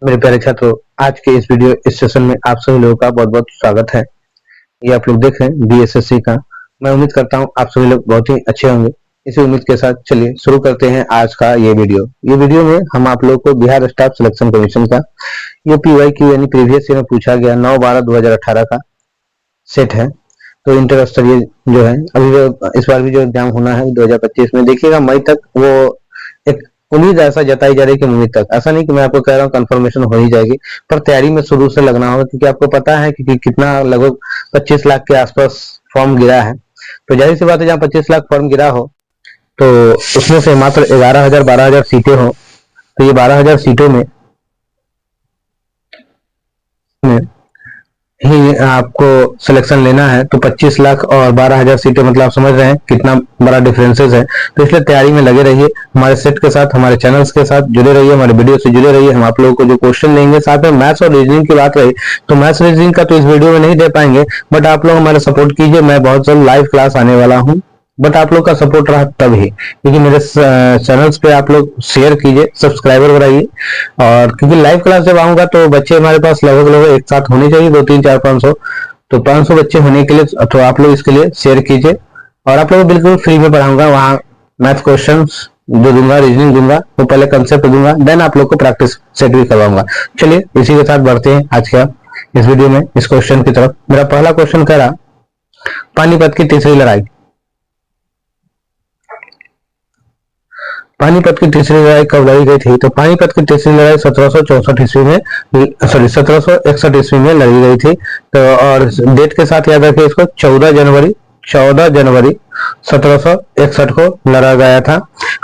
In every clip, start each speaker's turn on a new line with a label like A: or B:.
A: मेरे प्यारे छात्रों, आज के इस वीडियो इस सेशन में आप सभी लोगों का बहुत-बहुत स्वागत है। ये आप लोग देख रहे हैं बीएसएससी का। मैं उम्मीद करता हूँ आप सभी लोग बहुत ही अच्छे होंगे। इसी उम्मीद के साथ चलिए शुरू करते हैं आज का ये वीडियो। ये वीडियो में हम आप लोगों को बिहार स्टाफ सिलेक्शन कमीशन का ये पीवाईक्यू यानी प्रीवियस ईयर में पूछा गया 9/12/2018 का सेट है। तो इंटर स्तरीय जो है अभी जो इस बार भी जो एग्जाम होना है 2025 में, देखिएगा मई तक वो एक उम्मीद ऐसा जताई जा रही है कि मई तक, ऐसा नहीं कि मैं आपको कह रहा हूँ कंफर्मेशन हो ही जाएगी, पर तैयारी में शुरू से लगना होगा क्योंकि आपको पता है कि कितना लगभग 25 लाख के आसपास फॉर्म गिरा है। तो जाहिर सी बात है जहाँ 25 लाख फॉर्म गिरा हो तो उसमें से मात्र 11,000-12,000 सीटें हो, तो ये 12,000 सीटों में ही आपको सिलेक्शन लेना है। तो 25 लाख और 12,000 सीटें, मतलब आप समझ रहे हैं कितना बड़ा डिफरेंसेस है। तो इसलिए तैयारी में लगे रहिए, हमारे सेट के साथ, हमारे चैनल्स के साथ जुड़े रहिए, हमारे वीडियो से जुड़े रहिए। हम आप लोगों को जो क्वेश्चन देंगे, साथ में मैथ्स और रीजनिंग की बात रही तो मैथ्स रीजनिंग का तो इस वीडियो में नहीं दे पाएंगे, बट आप लोग हमारा सपोर्ट कीजिए। मैं बहुत जल्द लाइव क्लास आने वाला हूँ, बट आप लोग का सपोर्ट रहा तब ही, क्योंकि मेरे चैनल्स पे आप लोग शेयर कीजिए, सब्सक्राइबर बढ़ाइए। और क्योंकि लाइव क्लास जब आऊंगा तो बच्चे हमारे पास लगभग एक साथ होने चाहिए, 2, 3, 4, 500। तो 500 बच्चे होने के लिए तो आप लोग इसके लिए शेयर कीजिए। और आप लोग बिल्कुल फ्री में पढ़ाऊंगा, वहाँ मैथ क्वेश्चन जो दूंगा, रीजनिंग दूंगा, वो पहले कंसेप्ट दूंगा, देन आप लोग को प्रैक्टिस सेट भी करवाऊंगा। चलिए इसी के साथ बढ़ते हैं आज का इस वीडियो में इस क्वेश्चन की तरफ। मेरा पहला क्वेश्चन कह रहा, पानीपत की तीसरी लड़ाई। पानीपत की तीसरी लड़ाई कब लड़ी गई थी? तो पानीपत की तीसरी लड़ाई 1764 ईस्वी में, सॉरी 1761 ईस्वी में लड़ी गई थी। तो और डेट के साथ याद रखिए इसको, 14 जनवरी 1761 को लड़ा गया था।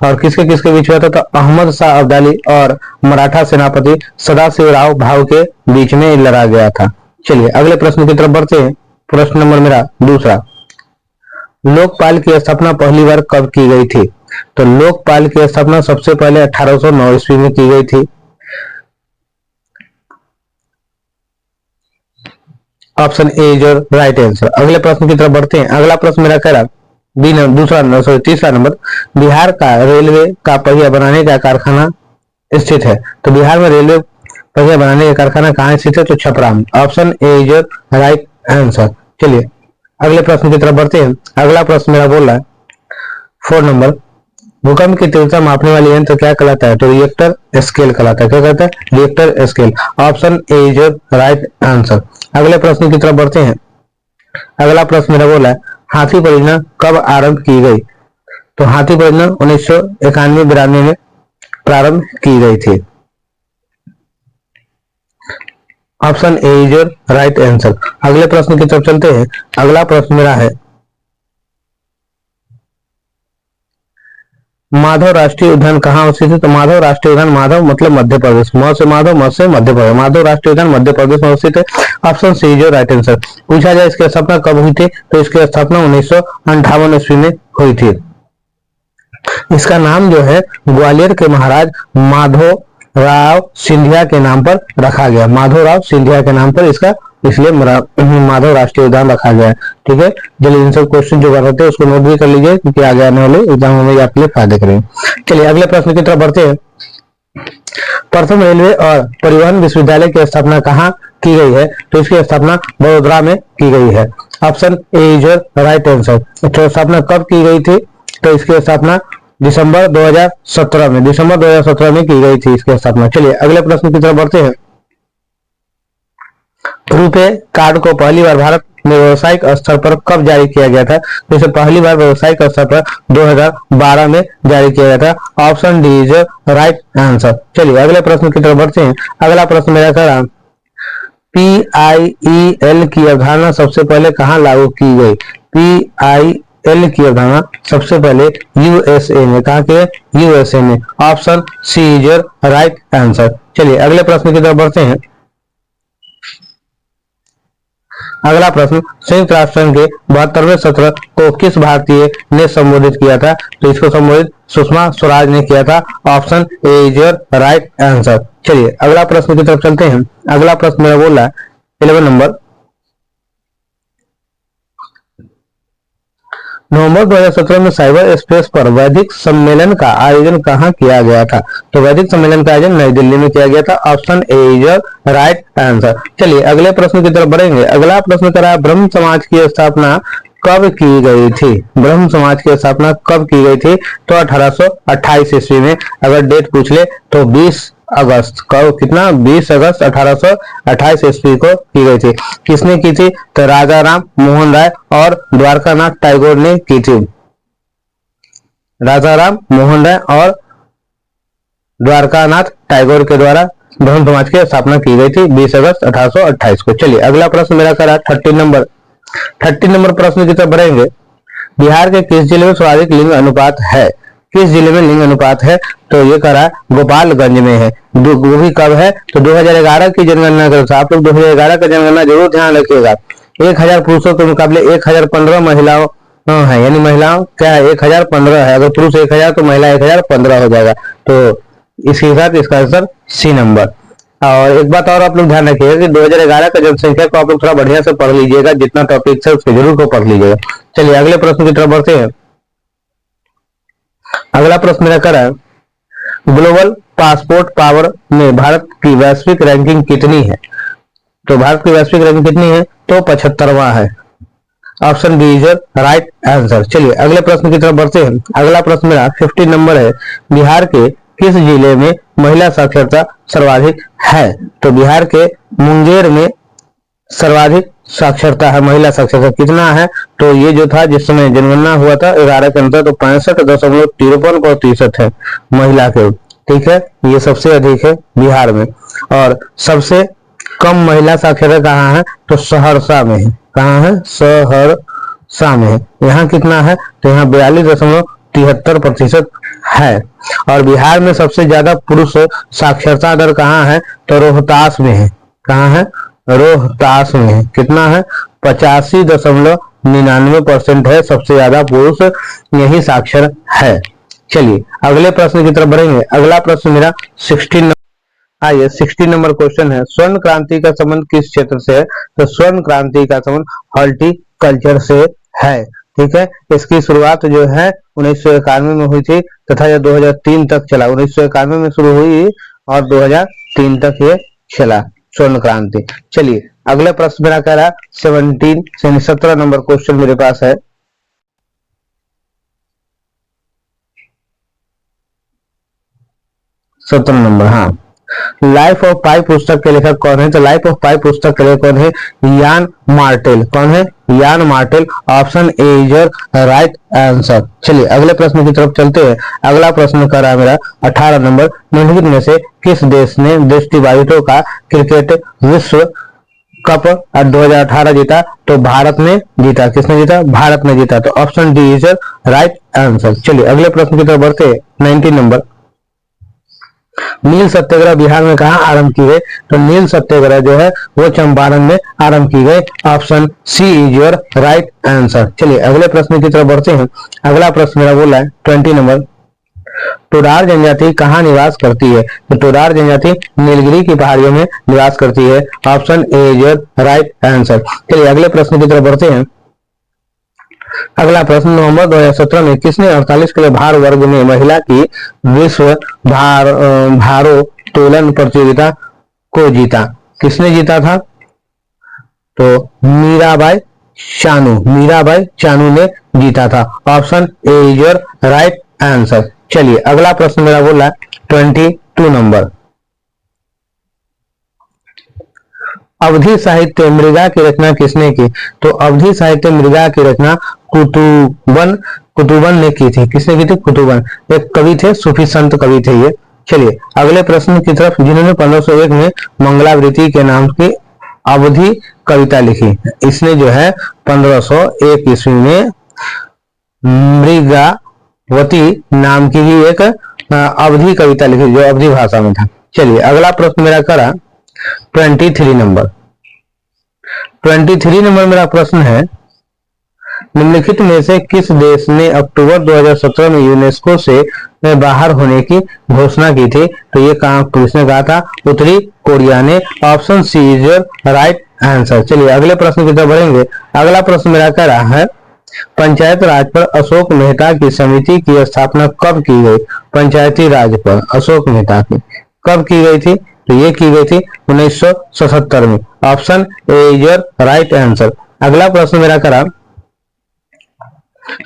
A: और किसके किसके बीच हुआ था? तो अहमद शाह अब्दाली और मराठा सेनापति सदाशिवराव भाव के बीच में लड़ा गया था। चलिए अगले प्रश्न की तरफ बढ़ते हैं। प्रश्न नंबर मेरा दूसरा, लोकपाल की स्थापना पहली बार कब की गई थी? तो लोकपाल की स्थापना सबसे पहले 1809 ईस्वी में की गई थी। Option A is your right answer. अगले प्रश्न की तरफ बढ़ते हैं। अगला प्रश्न मेरा कह रहा तीसरा नंबर, बिहार का रेलवे का पहिया बनाने का कारखाना स्थित है। तो बिहार में रेलवे पहिया बनाने का कारखाना कहाँ स्थित है? तो छपरा में। Option A is your right answer. चलिए अगले प्रश्न की तरफ बढ़ते हैं। अगला प्रश्न मेरा बोल रहा है 4 नंबर, भूकंप की तीव्रता मापने वाली यंत्र क्या कहलाता है? तो रिएक्टर स्केल कहलाता है। क्या कहता है? Richter scale. Option A is right answer. अगले प्रश्न की तरफ बढ़ते हैं। अगला प्रश्न मेरा बोला है, हाथी परियोजना कब आरंभ की गई? तो हाथी परियोजना 1991-92 में प्रारंभ की गई थी। Option A is right answer. अगले प्रश्न की तरफ चलते हैं। अगला प्रश्न मेरा है, माधव राष्ट्रीय उद्यान कहाँ स्थित है? तो माधव राष्ट्रीय उद्यान, माधव मतलब मध्य प्रदेश, म से माधव, म से मध्य प्रदेश, माधव राष्ट्रीय उद्यान मध्य प्रदेश में स्थित है। Option C is right answer. पूछा जाए इसकी स्थापना कब हुई थी? तो इसकी स्थापना 1958 ईस्वी में हुई थी। इसका नाम जो है ग्वालियर के महाराज माधव राव सिंधिया के नाम पर रखा गया। माधव राव सिंधिया के नाम पर इसका इसलिए माधव राष्ट्रीय उद्यान रखा गया है। ठीक है, चलिए इन सब क्वेश्चन जो बनाते हैं उसको नोट भी कर लीजिए, क्योंकि आगे आने वाले एग्जाम में आपके लिए फायदे करेंगे। चलिए अगले प्रश्न की तरफ बढ़ते हैं। प्रथम रेलवे और परिवहन विश्वविद्यालय की स्थापना कहाँ की गई है? तो इसकी स्थापना वडोदरा में की गई है। Option A is right answer. तो स्थापना कब की गई थी? तो इसकी स्थापना दिसंबर 2017 में, दिसंबर 2017 में की गई थी इसकी स्थापना। चलिए अगले प्रश्न की तरफ बढ़ते हैं। रुपे कार्ड को पहली बार भारत में व्यवसायिक स्तर पर कब जारी किया गया था? तो इसे पहली बार व्यवसायिक स्तर पर 2012 में जारी किया गया था। Option D is right answer. चलिए अगले प्रश्न की तरफ बढ़ते हैं। अगला प्रश्न मेरा था, PIEL की अवधारणा सबसे पहले कहाँ लागू की गई? PIEL की अवधारणा सबसे पहले USA में, कहा के? USA में। Option C is right answer. चलिए अगले प्रश्न की तरफ बढ़ते हैं। अगला प्रश्न, संयुक्त राष्ट्र संघ के 72वें सत्र को किस भारतीय ने संबोधित किया था? तो इसको संबोधित सुषमा स्वराज ने किया था। Option A is right answer. चलिए अगला प्रश्न की तरफ चलते हैं। अगला प्रश्न मेरा बोल रहा है 11 नंबर, नवंबर 2017 में साइबर स्पेस पर वैदिक सम्मेलन का आयोजन कहाँ किया गया था? तो वैदिक सम्मेलन का आयोजन नई दिल्ली में किया गया था। Option A is right answer. चलिए अगले प्रश्न की तरफ बढ़ेंगे। अगला प्रश्न करा, ब्रह्म समाज की स्थापना कब की गई थी? ब्रह्म समाज की स्थापना कब की गई थी? तो 1828 ईस्वी में। अगर डेट पूछ ले तो 20 अगस्त कब, कितना, 20 अगस्त 1828 ईस्वी को की गई थी। किसने की थी? तो राजा राम मोहन राय और द्वारकानाथ टैगोर ने की थी। राजा राम मोहन राय और द्वारकानाथ टैगोर के द्वारा ब्रह्म समाज की स्थापना की गई थी 20 अगस्त 1828 को। चलिए अगला प्रश्न मेरा करा 30 नंबर प्रश्न की तरफ बढ़ेंगे। बिहार के किस जिले में सर्वाधिक लिंग अनुपात है? किस जिले में लिंग अनुपात है? तो ये करा गोपालगंज में है। वो भी कब है? तो 2011 की जनगणना के अनुसार। आप लोग 2011 का जनगणना जरूर ध्यान रखिएगा। 1000 पुरुषों के मुकाबले 1015 महिलाओं है, यानी महिलाओं क्या है 1015 है। अगर पुरुष 1000 तो महिला 1015 हो जाएगा। तो इसके साथ इसका आंसर सी नंबर। और एक बात और आप लोग ध्यान रखिएगा कि 2011 का जनसंख्या को आप लोग थोड़ा बढ़िया से पढ़ लीजिएगा, जितना टॉपिक है उसके जरूर को पढ़ लीजिएगा। चलिए अगले प्रश्न की तरफ बढ़ते हैं। अगला प्रश्न मेरा करा है, ग्लोबल पासपोर्ट पावर में भारत की वैश्विक रैंकिंग कितनी है? तो भारत की वैश्विक रैंकिंग कितनी है? तो 75वां है। Option B is right answer. चलिए अगले प्रश्न की तरफ बढ़ते हैं। अगला प्रश्न मेरा 50 नंबर है। बिहार के किस जिले में महिला साक्षरता सर्वाधिक है? तो बिहार के मुंगेर में सर्वाधिक साक्षरता है, महिला साक्षरता कितना है? तो ये जो था जिस समय जनगणना हुआ था 11 के अंतर, तो 65.53% है महिला के। ठीक है, ये सबसे अधिक है बिहार में। और सबसे कम महिला साक्षरता कहाँ है? तो सहरसा में है। कहाँ है? सहरसा में है। यहाँ कितना है? तो यहाँ 42.73% है। और बिहार में सबसे ज्यादा पुरुष साक्षरता दर कहाँ है? तो रोहतास में है। कहाँ है? रोहतास में है। कितना है? 85.99% है। सबसे ज्यादा पुरुष यही साक्षर है। चलिए अगले प्रश्न की तरफ बढ़ेंगे। अगला प्रश्न मेरा 16 आइए 60 नंबर क्वेश्चन है। स्वर्ण क्रांति का संबंध किस क्षेत्र से है? तो स्वर्ण क्रांति का संबंध हॉर्टिकल्चर से है। ठीक है, इसकी शुरुआत जो है 1991 में हुई थी तथा यह 2003 तक चला। 1991 में शुरू हुई और 2003 तक ये चला स्वर्ण क्रांति। चलिए अगले प्रश्न मेरा कह रहा 17 नंबर क्वेश्चन मेरे पास है। सत्रह नंबर, हाँ। लाइफ ऑफ पाई पुस्तक के लेखक कौन है? तो लाइफ ऑफ पाई पुस्तक के लेखक कौन है? यान मार्टेल। कौन है? यान Martel. Option A is right answer. चलिए अगले प्रश्न की तरफ चलते हैं। अगला प्रश्न कर रहा है मेरा 18 नंबर। निम्नलिखित में से किस देश ने दृष्टिबाधितों का क्रिकेट विश्व कप 2018 जीता? तो भारत ने जीता। किसने जीता? भारत ने जीता। तो option D is right answer. चलिए अगले प्रश्न की तरफ बढ़ते हैं। 19 नंबर। नील सत्याग्रह बिहार में कहा आरंभ की गई? तो नील सत्याग्रह जो है वो चंपारण में आरंभ की गई। Option C is your right answer. चलिए अगले प्रश्न की तरफ बढ़ते हैं। अगला प्रश्न मेरा बोला है 20 नंबर। टोडार जनजाति कहाँ निवास करती है? तो टोडार जनजाति नीलगिरी की पहाड़ियों में निवास करती है। Option A is your right answer. चलिए अगले प्रश्न की तरफ बढ़ते हैं। अगला प्रश्न, नवंबर 2017 में किसने 48 किलो भार वर्ग में महिला की विश्व भारोत्तोलन प्रतियोगिता को जीता? किसने जीता था? तो मीराबाई चानू ने जीता था। Option A is your right answer. चलिए अगला प्रश्न मेरा बोला 22 नंबर। अवधि साहित्य मृगा की रचना किसने की? तो अवधि साहित्य मृगा की रचना कुतुबन ने की थी। किसने की थी? कुतुबन। एक कवि थे, सूफी संत कवि थे ये। चलिए अगले प्रश्न की तरफ। जिन्होंने 1501 में मंगलावृत्ति के नाम की अवधि कविता लिखी, इसने जो है 1501 ईस्वी में मृगावती नाम की ही एक अवधि कविता लिखी जो अवधि भाषा में था। चलिए अगला प्रश्न मेरा करा 23 नंबर। 23 नंबर मेरा प्रश्न है, निम्नलिखित में से किस देश ने अक्टूबर 2017 में यूनेस्को से बाहर होने की घोषणा की थी? तो ये काम किसने कहा था? उत्तरी कोरिया ने। Option C is right answer. चलिए अगले प्रश्न की तरफ बढ़ेंगे। अगला प्रश्न मेरा कह रहा है पंचायत राज पर अशोक मेहता की समिति की स्थापना कब की गई? पंचायती राज पर अशोक मेहता की कब की गई थी? तो ये की गई थी 1977 में। Option A is your right answer. अगला प्रश्न मेरा करा,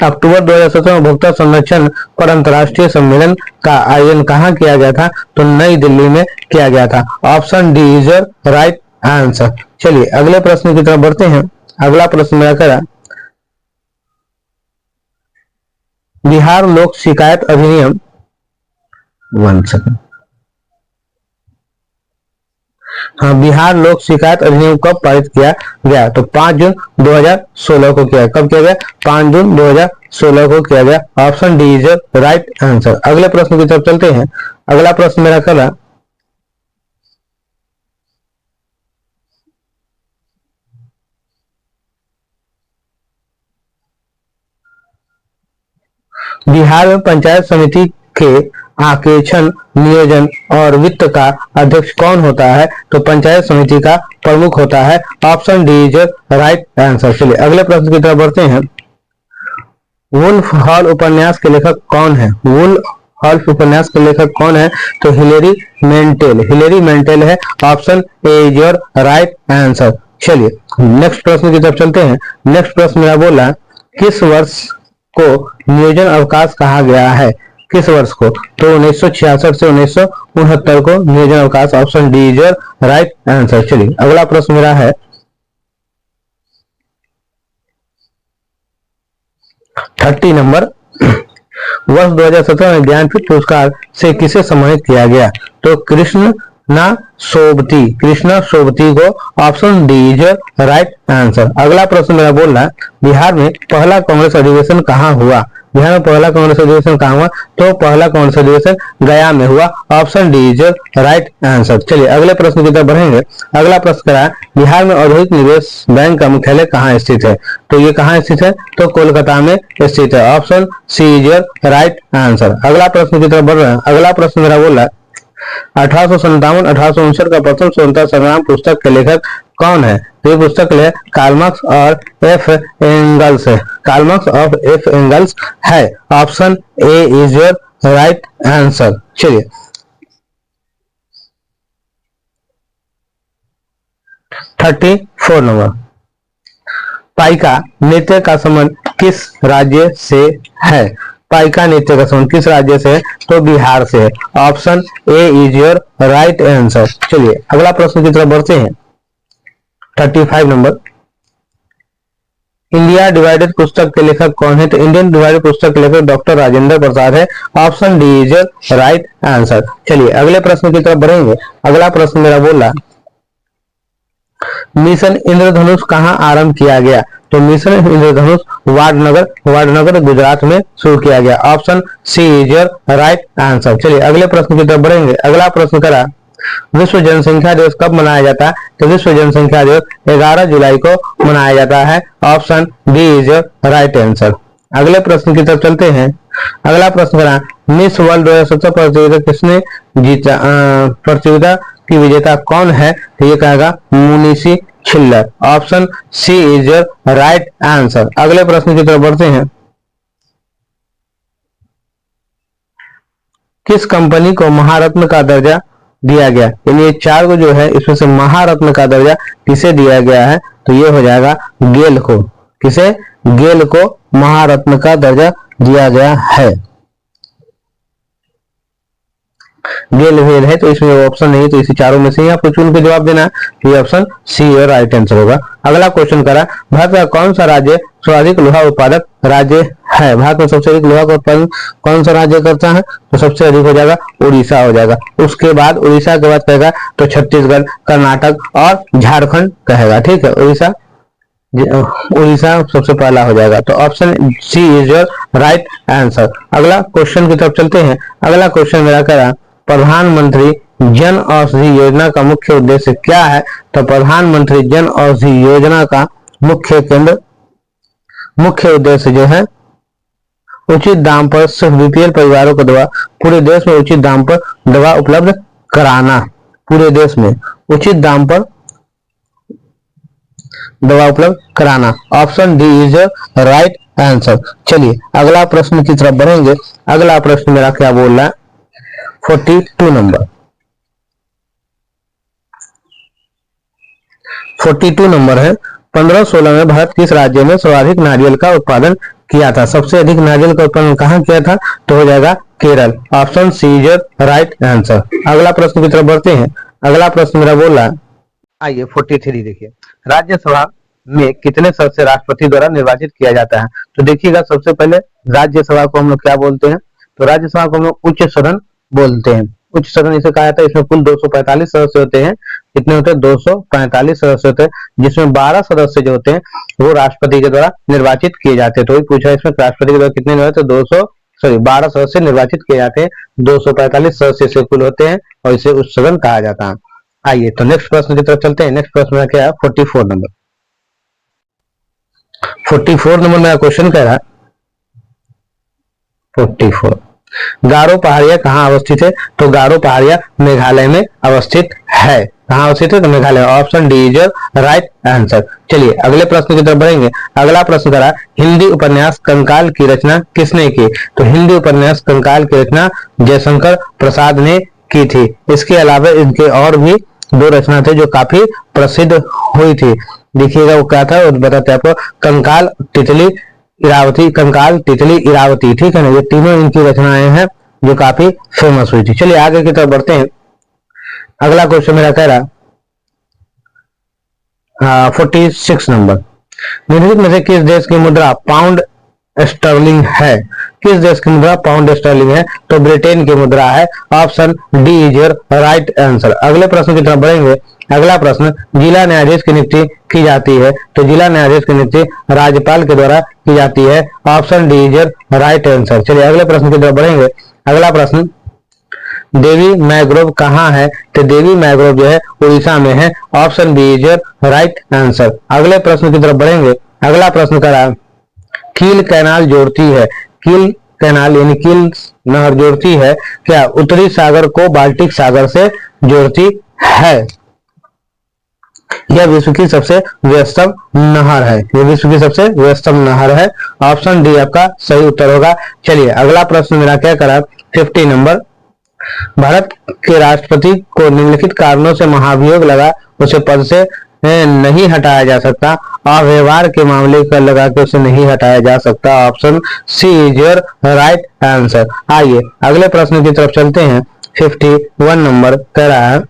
A: अक्टूबर 2017 में उपभोक्ता संरक्षण पर अंतर्राष्ट्रीय सम्मेलन का आयोजन कहाँ किया गया था? तो नई दिल्ली में किया गया था। Option D is your right answer. चलिए अगले प्रश्न की तरफ बढ़ते हैं। अगला प्रश्न मेरा करा, बिहार लोक शिकायत अधिनियम 1 सेकंड। हाँ, बिहार लोक शिकायत अधिनियम कब पारित किया गया? तो 5 जून 2016 को किया। कब किया गया? 5 जून 2016 को किया गया। Option D is right answer. अगले प्रश्न की तरफ चलते हैं। अगला प्रश्न मेरा करा, बिहार में पंचायत समिति के आकेक्षण, नियोजन और वित्त का अध्यक्ष कौन होता है? तो पंचायत समिति का प्रमुख होता है। Option D is right answer. चलिए अगले प्रश्न की तरफ बढ़ते हैं। वुल्फ हॉल उपन्यास के लेखक कौन है? वुल्फ हॉल उपन्यास के लेखक कौन है? तो हिलेरी मेंटेल। हिलेरी मेंटेल है। Option A is your right answer. चलिए नेक्स्ट प्रश्न की तरफ चलते हैं। नेक्स्ट प्रश्न मेरा बोला, किस वर्ष को नियोजन अवकाश कहा गया है? किस वर्ष को? तो 1966 से 1969 को नियोजन अवकाश। Option D is your right answer. चलिए अगला प्रश्न मेरा है 30 नंबर। वर्ष 2017 में ज्ञानपीठ पुरस्कार से किसे सम्मानित किया गया? तो कृष्णा सोबती। कृष्णा सोबती को। Option D is right answer. अगला प्रश्न मेरा बोल रहा है, बिहार में पहला कांग्रेस अधिवेशन कहाँ हुआ? बिहार में पहला कांग्रेस अधिवेशन कहाँ हुआ? तो पहला कांग्रेस अधिवेशन गया में हुआ। Option D is right answer. चलिए अगले प्रश्न की तरफ बढ़ेंगे। अगला प्रश्न करा, बिहार में औद्योगिक निवेश बैंक का मुख्यालय कहाँ स्थित है? तो ये कहाँ स्थित है? तो कोलकाता में स्थित है। Option C is right answer. अगला प्रश्न की तरफ बढ़ रहे हैं। अगला प्रश्न मेरा बोल रहा है, 1857-1859 का प्रथम स्वतंत्रता संग्राम पुस्तक के लेखक कौन है? तो ये पुस्तक है कार्ल मार्क्स और एफ एंगल्स है। कार्ल मार्क्स और एफ एंगल्स है। Option A is your right answer. चलिए 34 नंबर, पाइका नृत्य का संबंध किस राज्य से है? पाइका नृत्य का संबंध किस राज्य से है? तो बिहार से है। Option A is your right answer. चलिए अगला प्रश्न की तरफ बढ़ते हैं। 35 नंबर, इंडिया डिवाइडेड पुस्तक के लेखक कौन है? तो इंडियन डिवाइडेड पुस्तक के लेखक डॉक्टर राजेंद्र प्रसाद है। Option D is your right answer. चलिए अगले प्रश्न की तरफ बढ़ेंगे। अगला प्रश्न मेरा बोला, मिशन इंद्रधनुष कहाँ आरंभ किया गया? तो मिशन इंद्रधनुष वाडनगर गुजरात में शुरू किया गया। Option C is your right answer. चलिए अगले प्रश्न की तरफ बढ़ेंगे। अगला प्रश्न करा, विश्व जनसंख्या दिवस कब मनाया जाता है? तो विश्व जनसंख्या दिवस 11 जुलाई को मनाया जाता है। Option D is your right answer. अगले प्रश्न की तरफ चलते हैं। अगला प्रश्न करा, मिस वर्ल्ड 2017 प्रतियोगिता किसने जीता? प्रतियोगिता की विजेता कौन है? तो ये कहेगा Manushi Chhillar. Option C is your right answer. अगले प्रश्न की तरफ बढ़ते हैं। किस कंपनी को महारत्न का दर्जा दिया गया? यानी ये 4 को जो है इसमें से महारत्न का दर्जा किसे दिया गया है? तो ये हो जाएगा गेल को। किसे? गेल को महारत्न का दर्जा दिया गया है। गेल वेल है तो इसमें ऑप्शन नहीं, तो इसी चारों में से ही आपको चुन के जवाब देना है। ये ऑप्शन सी और राइट आंसर होगा। अगला क्वेश्चन करा, भारत का कौन सा राज्य सर्वाधिक लोहा उत्पादक राज्य है? भारत में सबसे अधिक लोहा का उत्पादन कौन सा राज्य करता है? तो सबसे अधिक हो जाएगा उड़ीसा हो जाएगा। उसके बाद उड़ीसा के बाद कहेगा तो छत्तीसगढ़, कर्नाटक और झारखंड कहेगा। ठीक है, उड़ीसा सबसे पहला हो जाएगा। तो option C is your right answer. अगला क्वेश्चन की तरफ चलते हैं। अगला क्वेश्चन मेरा करा, प्रधानमंत्री जन औषधि योजना का मुख्य उद्देश्य क्या है? तो प्रधानमंत्री जन औषधि योजना का मुख्य उद्देश्य जो है उचित दाम पर सिर्फ बीपीएल परिवारों को दवा, पूरे देश में उचित दाम पर दवा उपलब्ध कराना। पूरे देश में उचित दाम पर दवा उपलब्ध कराना। Option D is right answer. चलिए अगला प्रश्न की तरफ बढ़ेंगे। अगला प्रश्न मेरा क्या बोल रहा है, 42 नंबर। 42 नंबर है, 1516 में भारत किस राज्य में सर्वाधिक नारियल का उत्पादन किया था? सबसे अधिक नारियल का उत्पादन कहाँ किया था? तो हो जाएगा Kerala. Option C is right answer. अगला प्रश्न की तरफ बढ़ते हैं। अगला प्रश्न मेरा बोल रहा है, आइए 43 देखिए, राज्यसभा में कितने सदस्य राष्ट्रपति द्वारा निर्वाचित किया जाता है? तो देखिएगा, सबसे पहले राज्यसभा को हम लोग क्या बोलते हैं? तो राज्यसभा को हम लोग उच्च सदन बोलते हैं। उच्च सदन इसे कहा जाता है। इसमें कुल 245 सदस्य होते हैं। कितने होते हैं? 245 सदस्य होते हैं, जिसमें 12 सदस्य जो होते हैं वो राष्ट्रपति के द्वारा निर्वाचित किए जाते हैं। तो पूछा इसमें राष्ट्रपति के द्वारा कितने निर्वाचित? 12 सदस्य निर्वाचित किए जाते हैं। 245 सदस्य से कुल होते हैं और इसे उच्च सदन कहा जाता है। आइए तो नेक्स्ट प्रश्न की तरफ चलते हैं। नेक्स्ट प्रश्न में क्या है? 44 नंबर। 44 नंबर मेरा क्वेश्चन कह रहा है 44, गारो पहाड़िया कहाँ अवस्थित है? तो गारो पहाड़िया मेघालय में अवस्थित है। कहाँ अवस्थित है? तो Meghalaya. Option D is right answer. चलिए अगले प्रश्न की तरफ बढ़ेंगे। अगला प्रश्न करा, हिंदी उपन्यास कंकाल की रचना किसने की? तो हिंदी उपन्यास कंकाल की रचना जयशंकर प्रसाद ने की थी। इसके अलावा इनके और भी दो रचना थे जो काफी प्रसिद्ध हुई थी। देखिएगा वो क्या था, वो बताते हैं आपको। कंकाल, तितली, इरावती। कंकाल, तितली, इरावती, ठीक है ना। ये तीनों इनकी रचनाएं हैं जो काफी फेमस हुई थी। चलिए आगे की तरफ बढ़ते हैं। अगला क्वेश्चन मेरा कह रहा 46 नंबर, निम्नलिखित में से किस देश की मुद्रा पाउंड स्टर्लिंग है? किस देश की मुद्रा पाउंड स्टर्लिंग है? तो ब्रिटेन की मुद्रा है। Option D is your right answer. अगले प्रश्न की तरफ बढ़ेंगे। अगला प्रश्न, जिला न्यायाधीश की नियुक्ति की जाती है? तो जिला न्यायाधीश की नियुक्ति राज्यपाल के द्वारा की जाती है। Option D is your right answer. चलिए अगले प्रश्न की तरफ बढ़ेंगे। अगला प्रश्न, देवी मैग्रोव कहाँ है? तो देवी मैग्रोव जो है उड़ीसा में है। Option B is your right answer. अगले प्रश्न की तरफ बढ़ेंगे। अगला प्रश्न करा, कील कैनाल जोड़ती है? कील कैनाल यानी कील नहर जोड़ती है क्या? उत्तरी सागर को बाल्टिक सागर से जोड़ती है। यह विश्व की सबसे व्यस्तम नहर है। यह विश्व की सबसे व्यस्तम नहर है। ऑप्शन डी आपका सही उत्तर होगा। चलिए अगला प्रश्न मेरा क्या करा, 50 नंबर, भारत के राष्ट्रपति को निम्नलिखित कारणों से महाभियोग लगा, उसे पद से नहीं हटाया जा सकता। अव्यवहार के मामले का लगा के उसे नहीं हटाया जा सकता। Option C is your right answer. आइए अगले प्रश्न की तरफ चलते हैं। 51 नंबर कह रहा है,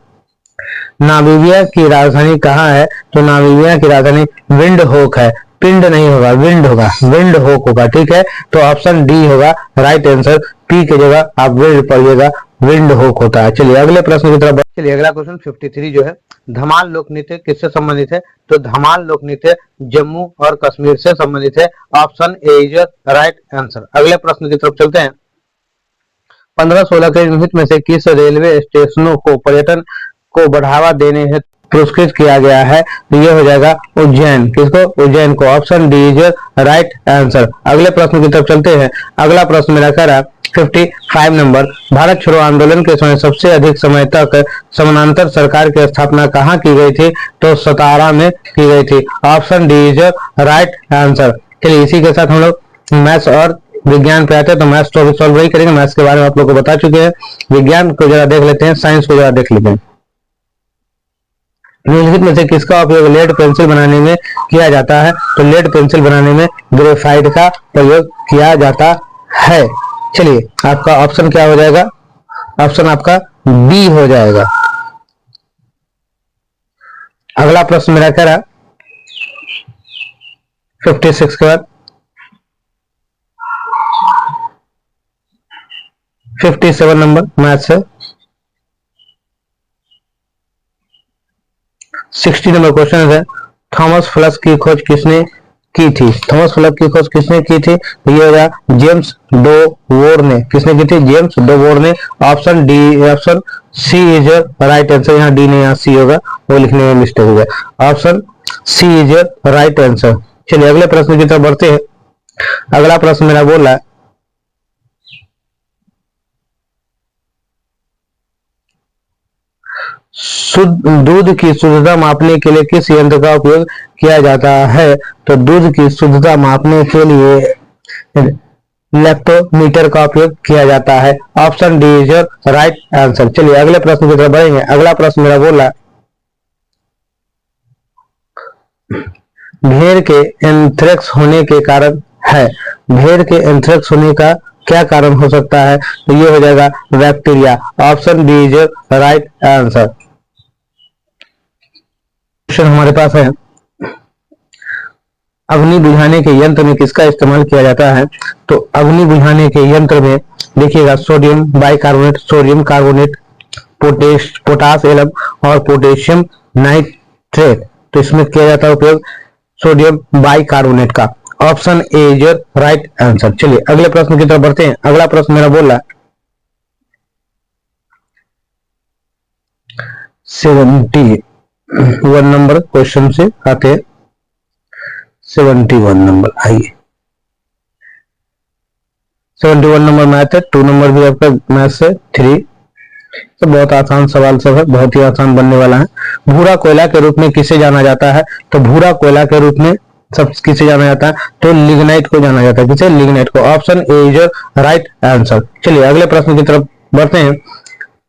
A: नामीबिया की राजधानी कहाँ है? तो नामीबिया की राजधानी विंड होक है। पिंड नहीं होगा, विंड होगा, विंड होक होगा, ठीक है। तो ऑप्शन डी होगा राइट आंसर। पी की जगह आप विंड पढ़िएगा, विंड होक होता है। चलिए अगले प्रश्न की तरफ। चलिए अगला क्वेश्चन 53 जो है, धमाल लोक नृत्य किससे संबंधित है? तो धमाल लोक नृत्य जम्मू और कश्मीर से संबंधित है। Option A is right answer. अगले प्रश्न की तरफ चलते हैं। 1516 के निम्नलिखित में से किस रेलवे स्टेशनों को पर्यटन को बढ़ावा देने हेतु पुरस्कृत किया गया है? तो ये हो जाएगा उज्जैन। किसको? उज्जैन को। Option D is right answer. अगले प्रश्न की तरफ चलते हैं। अगला प्रश्न मेरा कह रहा 55 नंबर, भारत छोड़ो आंदोलन के समय सबसे अधिक समय तक समानांतर सरकार की स्थापना कहाँ की गई थी? तो सतारा में की गई थी। Option D is right answer. चलिए इसी के साथ हम लोग मैथ्स और विज्ञान पे आते हैं। तो मैथ्स तो अभी सॉल्व वही करेंगे, मैथ्स के बारे में आप लोग को बता चुके हैं। विज्ञान को जरा देख लेते हैं, साइंस को जरा देख लेते हैं। निम्नलिखित में से किसका उपयोग लेड पेंसिल बनाने में किया जाता है? तो लेड पेंसिल बनाने में ग्रेफाइट का प्रयोग किया जाता है। चलिए आपका ऑप्शन क्या हो जाएगा? ऑप्शन आपका बी हो जाएगा। अगला प्रश्न मेरा कह रहा 56 के बाद 57 नंबर मैथ से 60 नंबर क्वेश्चन है, थॉमस फ्लक्स की खोज किसने की थी? थॉमस फ्लक्स की खोज किसने की थी? तो ये होगा जेम्स डो वोर ने। किसने की थी? जेम्स डो वोर ने। Option D, option C is right answer. यहाँ डी नहीं, यहाँ सी होगा, वो लिखने में मिस्टेक हो गया। Option C is right answer. चलिए अगले प्रश्न की तरफ बढ़ते हैं। अगला प्रश्न मेरा बोल रहा है, दूध की शुद्धता मापने के लिए किस यंत्र का उपयोग किया जाता है? तो दूध की शुद्धता मापने के लिए इलेक्ट्रोमीटर का उपयोग किया जाता है। Option D is your right answer. चलिए अगले प्रश्न की तरफ बढ़ेंगे। अगला प्रश्न मेरा बोला भेड़ के एंथ्रेक्स होने के कारण है। भेड़ के एंथ्रेक्स होने का क्या कारण हो सकता है? तो ये हो जाएगा bacteria. Option D is your right answer. Question हमारे पास है अग्नि बुझाने के यंत्र में किसका इस्तेमाल किया जाता है? तो अग्नि बुझाने के यंत्र में देखिएगा sodium bicarbonate, sodium carbonate, potash alum और पोटेशियम नाइट्रेट। तो इसमें किया जाता है उपयोग सोडियम बाइकार्बोनेट का। Option A is your right answer. चलिए अगले प्रश्न की तरफ बढ़ते हैं। अगला प्रश्न मेरा बोल रहा है 71 नंबर क्वेश्चन से आते हैं। 71 नंबर आइए। 71 नंबर मैथ है, 2 नंबर भी आपका मैथ से 3। तो बहुत आसान सवाल सब है, बहुत ही आसान बनने वाला है। भूरा कोयला के रूप में किसे जाना जाता है? तो भूरा कोयला के रूप में सब किसे जाना जाता है? तो लिग्नाइट को जाना जाता है। किसे? लिग्नाइट को। Option A is right answer. चलिए अगले प्रश्न की तरफ बढ़ते हैं।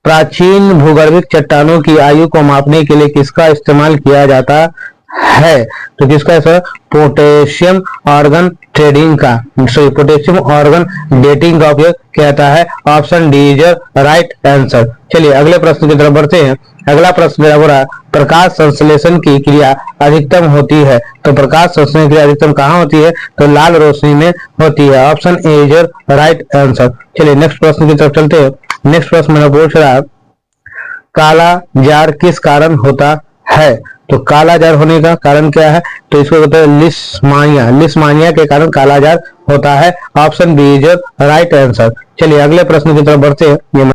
A: प्राचीन भूगर्भिक चट्टानों की आयु को मापने के लिए किसका इस्तेमाल किया जाता है? तो किसका? सर पोटेशियम ऑर्गन ट्रेडिंग का, सॉरी पोटेशियम ऑर्गन डेटिंग का उपयोग किया जाता है। Option D is right answer. चलिए अगले प्रश्न की तरफ बढ़ते हैं। अगला प्रश्न मेरा बोला प्रकाश संश्लेषण की क्रिया अधिकतम होती है। तो प्रकाश संश्लेषण की क्रिया अधिकतम कहाँ होती है? तो लाल रोशनी में होती है। Option A is right answer. चलिए नेक्स्ट प्रश्न की तरफ चलते हैं। नेक्स्ट प्रश्न मेरा पूछ रहा है काला जार किस कारण होता है? तो काला जार होने का कारण क्या है? तो इसको कहते हैं लिस्मानिया। लिस्मानिया के कारण काला जार होता है। Option B is right answer. चलिए अगले प्रश्न की तरफ बढ़ते हैं।